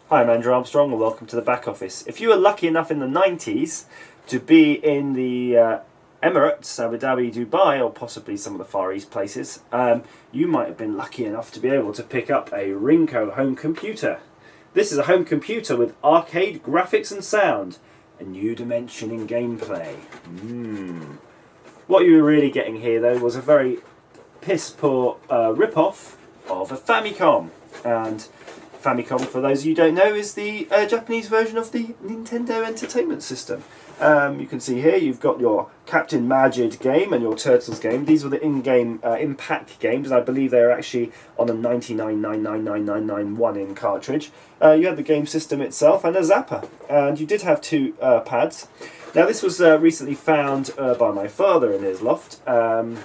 Hi, I'm Andrew Armstrong and welcome to the back office. If you were lucky enough in the 90s to be in the Emirates, Abu Dhabi, Dubai, or possibly some of the Far East places, you might have been lucky enough to be able to pick up a Rinco home computer. This is a home computer with arcade graphics and sound, a new dimension in gameplay. What you were really getting here though was a very piss poor rip-off of a Famicom. And Famicom, for those of you who don't know, is the Japanese version of the Nintendo Entertainment System. You can see here you've got your Captain Majid game and your Turtles game. These were the in-game Impact games, and I believe they're actually on a 99999991 in cartridge. You had the game system itself and a zapper, and you did have two pads. Now this was recently found by my father in his loft, and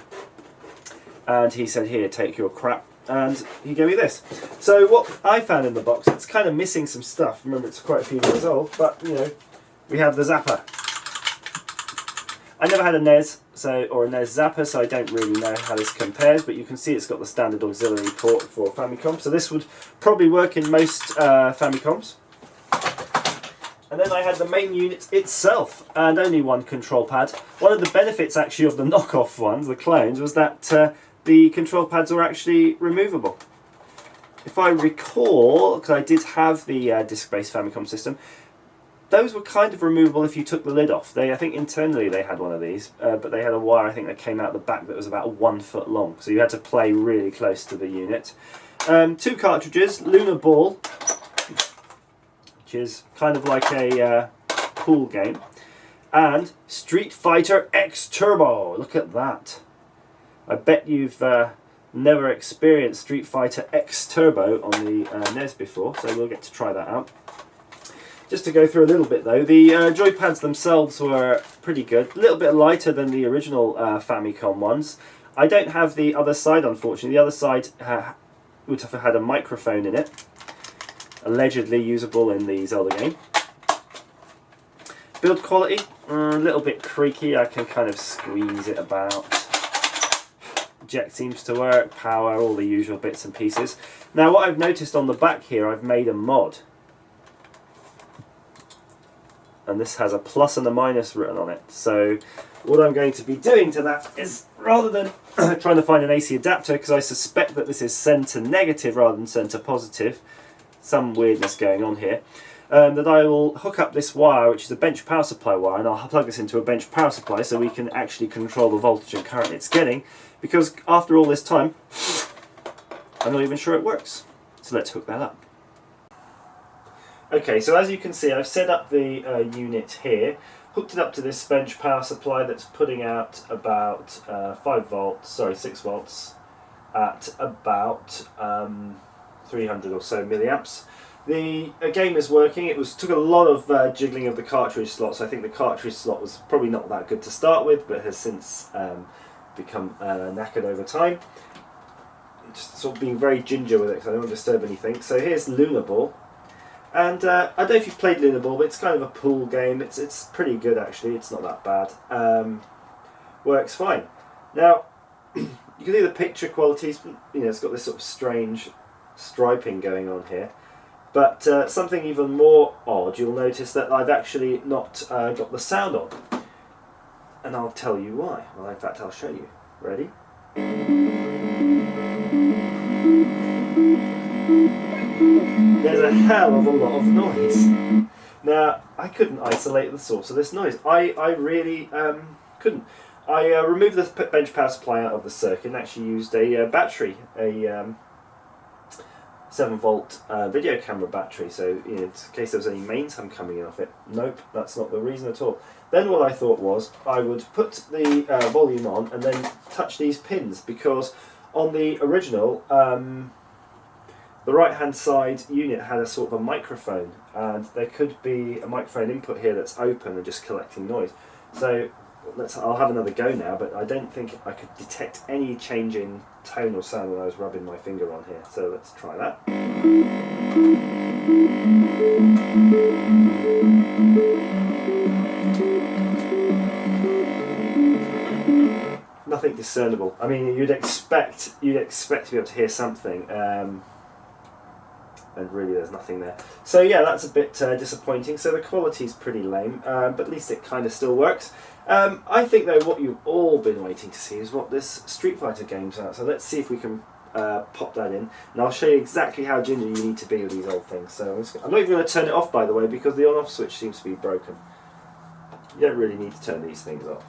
he said, "Here, take your crap." And he gave me this. So what I found in the box, it's kind of missing some stuff. Remember, it's quite a few years old, but you know, we have the zapper. I never had a NES or a NES zapper, so I don't really know how this compares, but you can see it's got the standard auxiliary port for Famicom, so this would probably work in most Famicoms. And then I had the main unit itself, and only one control pad. One of the benefits actually of the knockoff ones, the clones, was that the control pads were actually removable. If I recall, because I did have the disc-based Famicom system, those were kind of removable if you took the lid off. I think internally they had one of these, but they had a wire I think that came out the back that was about 1 foot long, so you had to play really close to the unit. Two cartridges, Lunar Ball, which is kind of like a pool game, and Street Fighter X Turbo. Look at that. I bet you've never experienced Street Fighter X Turbo on the NES before, so we'll get to try that out. Just to go through a little bit though, the joypads themselves were pretty good, a little bit lighter than the original Famicom ones. I don't have the other side, unfortunately. The other side would have had a microphone in it, allegedly usable in the Zelda game. Build quality, a little bit creaky. I can kind of squeeze it about. Eject seems to work, power, all the usual bits and pieces. Now what I've noticed on the back here, I've made a mod. And this has a plus and a minus written on it. So what I'm going to be doing to that is, rather than trying to find an AC adapter, because I suspect that this is send to negative rather than send to positive, some weirdness going on here, that I will hook up this wire, which is a bench power supply wire, and I'll plug this into a bench power supply so we can actually control the voltage and current it's getting, because after all this time, I'm not even sure it works. So let's hook that up. Okay, so as you can see, I've set up the unit here, hooked it up to this bench power supply that's putting out about 6 volts at about 300 or so milliamps. The game is working. It took a lot of jiggling of the cartridge slots. I think the cartridge slot was probably not that good to start with, but has since become knackered over time. Just sort of being very ginger with it because I don't want to disturb anything. So here's Lunar Ball. And I don't know if you've played Lunar Ball, but it's kind of a pool game. It's pretty good actually. It's not that bad. Works fine. Now you can see the picture qualities. You know, it's got this sort of strange striping going on here. But something even more odd, you'll notice that I've actually not got the sound on. And I'll tell you why. Well, in fact, I'll show you. Ready? There's a hell of a lot of noise. Now, I couldn't isolate the source of this noise. I really couldn't. I removed the bench power supply out of the circuit and actually used a battery, a 7-volt video camera battery, so in case there was any main hum coming in off it. Nope, that's not the reason at all. Then what I thought was I would put the volume on and then touch these pins, because on the original the right hand side unit had a sort of a microphone, and there could be a microphone input here that's open and just collecting noise. So I'll have another go now, but I don't think I could detect any change in tone or sound when I was rubbing my finger on here. So let's try that. nothing discernible. I mean, you'd expect to be able to hear something, and really there's nothing there. So yeah, that's a bit disappointing. So the quality's pretty lame, but at least it kind of still works. I think though what you've all been waiting to see is what this Street Fighter game's at. So let's see if we can pop that in, and I'll show you exactly how ginger you need to be with these old things. So I'm not even going to turn it off, by the way, because the on-off switch seems to be broken. You don't really need to turn these things off.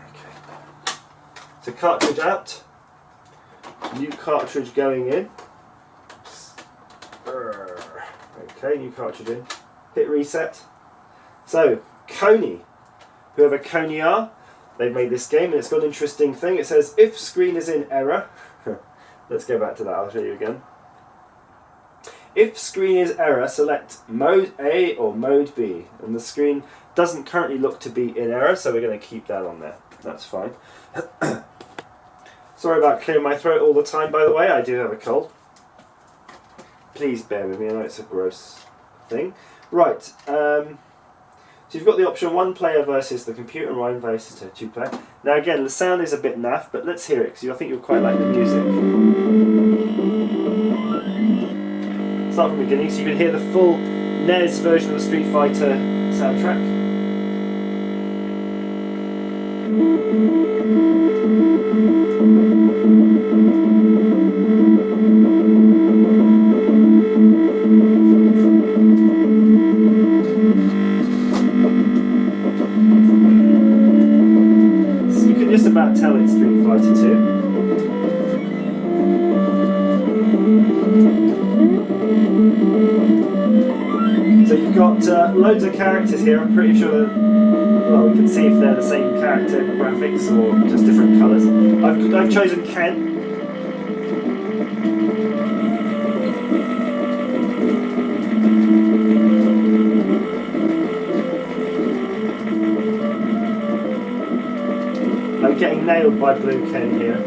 Okay. So cartridge out, new cartridge going in. Okay, new cartridge in. Hit reset. So, Kony, whoever Kony are, they've made this game, and it's got an interesting thing. It says, if screen is in error, let's go back to that, I'll show you again. If screen is error, select mode A or mode B, and the screen doesn't currently look to be in error, so we're going to keep that on there. That's fine. Sorry about clearing my throat all the time, by the way, I do have a cold. Please bear with me, I know it's a gross thing. Right, so you've got the option 1 player versus the computer and 1 versus 2 player. Now again, the sound is a bit naff, but let's hear it, because I think you'll quite like the music. Start from the beginning, so you can hear the full NES version of the Street Fighter soundtrack. So you can just about tell it's Street Fighter 2. So you've got loads of characters here. I'm pretty sure that, well, we can see if they're the same character graphics or just different colours. I've chosen Ken. I'm getting nailed by Blue Ken here.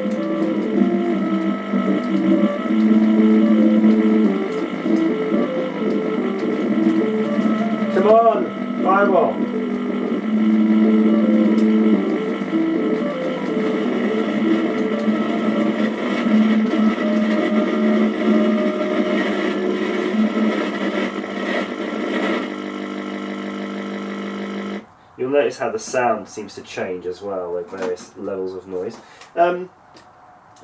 Come on, fireball. You'll notice how the sound seems to change as well with various levels of noise. I'm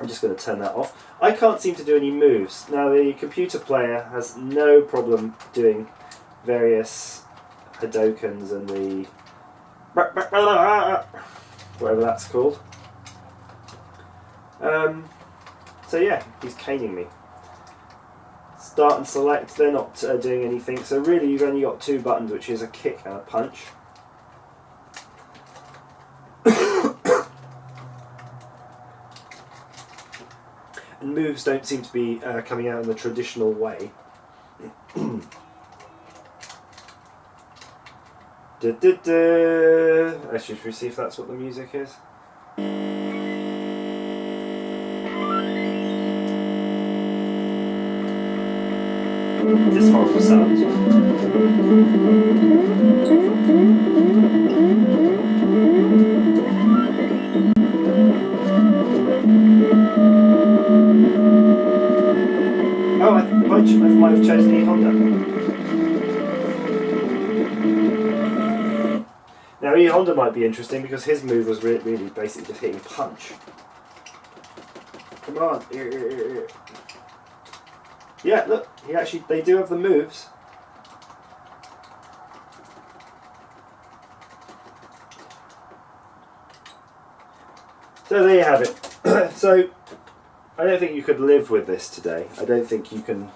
just going to turn that off. I can't seem to do any moves. Now the computer player has no problem doing various Hadokens and the whatever that's called. So yeah, he's caning me. Start and select, they're not doing anything, so really you've only got 2 buttons, which is a kick and a punch. And moves don't seem to be coming out in the traditional way. Actually, should we see if that's what the music is? This horrible sound. Oh, I might have chosen E Honda. Now E Honda might be interesting because his move was really basically just hitting punch. Come on. Yeah, look, they do have the moves. So there you have it. So I don't think you could live with this today. I don't think you can.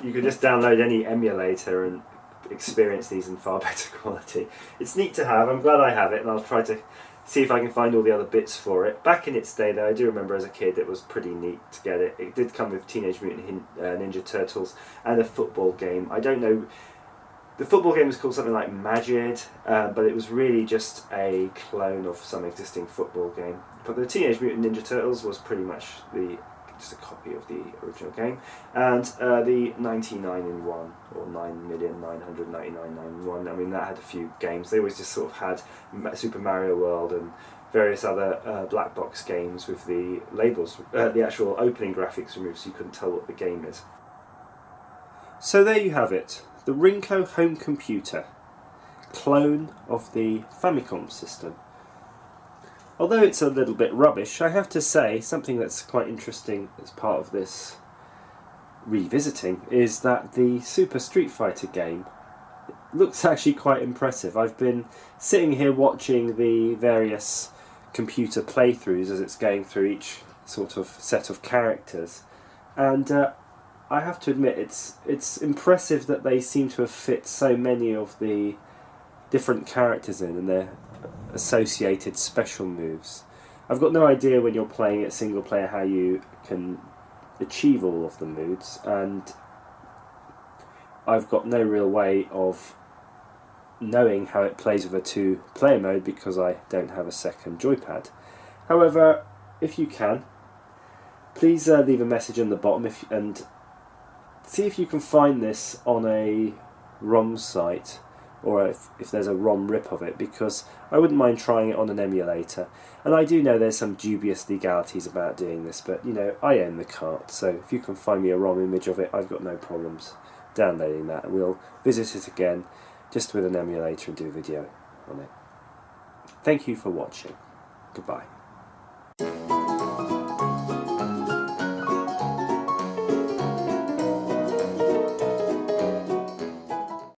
You could just download any emulator and experience these in far better quality. It's neat to have. I'm glad I have it, and I'll try to see if I can find all the other bits for it. Back in its day, though, I do remember as a kid it was pretty neat to get it. It did come with Teenage Mutant Ninja Turtles and a football game. I don't know. The football game was called something like Majid, but it was really just a clone of some existing football game. But the Teenage Mutant Ninja Turtles was pretty much just a copy of the original game, and the 99 in 1 or 9,999,991. I mean, that had a few games. They always just sort of had Super Mario World and various other black box games with the labels, the actual opening graphics removed, so you couldn't tell what the game is. So there you have it, the Rinco home computer, clone of the Famicom system. Although it's a little bit rubbish, I have to say something that's quite interesting as part of this revisiting is that the Super Street Fighter game looks actually quite impressive. I've been sitting here watching the various computer playthroughs as it's going through each sort of set of characters, and I have to admit it's impressive that they seem to have fit so many of the different characters in and their associated special moves. I've got no idea when you're playing it single player how you can achieve all of the moves, and I've got no real way of knowing how it plays with a two-player mode because I don't have a second joypad. However, if you can, please leave a message on the bottom and see if you can find this on a ROM site, or if there's a ROM rip of it, because I wouldn't mind trying it on an emulator. And I do know there's some dubious legalities about doing this, but you know, I own the cart, so if you can find me a ROM image of it, I've got no problems downloading that, and we'll visit it again just with an emulator and do a video on it. Thank you for watching. Goodbye.